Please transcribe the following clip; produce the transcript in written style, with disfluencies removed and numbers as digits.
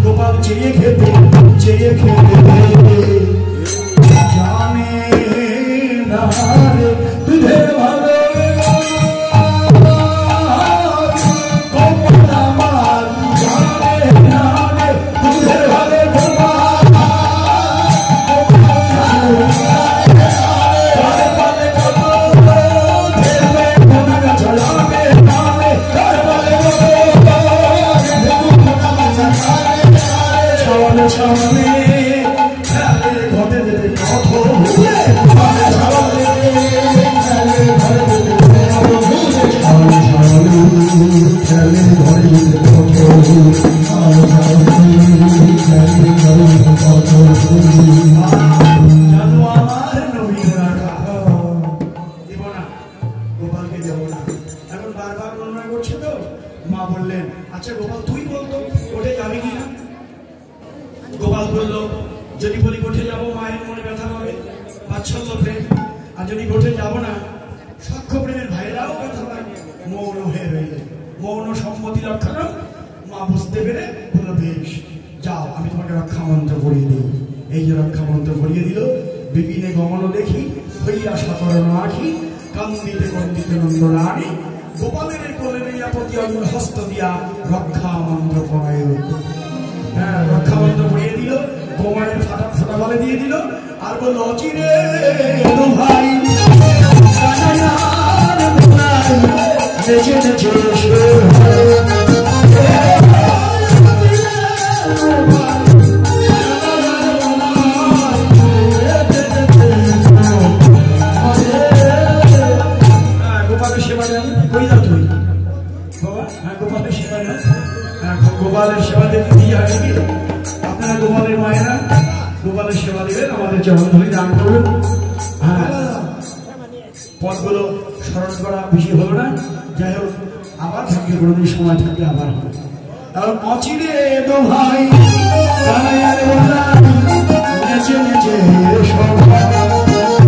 गोपाल चाहिए खेते जाने ना रे तुझे भालो गोपाल मार जाने ना रे तुझे भालो মা বললেন আচ্ছা গোপাল তুই বলতো ওঠে যাবি কিনা গোপাল বলল যদি বলি কোঠে যাবো মায়ের মনে ব্যথা পাবে বাৎসল্য প্রেম আর যদি কোঠে যাবো না সাক্ষ্য প্রেমের ভাইরাও ব্যথা পায় মৌন হয়ে রইল মৌন সম্মতি লক্ষণ মা বুঝতে পেরে বলল বেশ যাও আমি তোমাকে রক্ষা মন্ত্র পড়িয়ে দিই এই যে রক্ষা মন্ত্র পড়িয়ে দিল বিপিনে গমন দেখি হইয়া সকরণ আখি কান্দিতে কন্দিতে নন্দ রানী গোপালের কোলে নিয়া প্রতি অঙ্গ হস্ত দিয়া রক্ষা মন্ত্র পড়ায় হ্যাঁ রক্ষা মন্ত্র পড়িয়ে দিল গোমারের ফাটা ফোটা বলে দিয়ে দিল আর বলল অচিরে ভাই নেচে নেচে গোপালের সেবা দেখতে দিয়ে আসবি আপনারা গোপালের মায়েরা গোপালের সেবা দেবেন আমাদের যেমন ধরে দান করবেন হ্যাঁ পথগুলো স্মরণ করা বেশি হলো না যাই হোক আবার থাকবে কোনোদিন সময় থাকলে আবার হবে কারণ অচিরে তো ভাই নেচে নেচে সবাই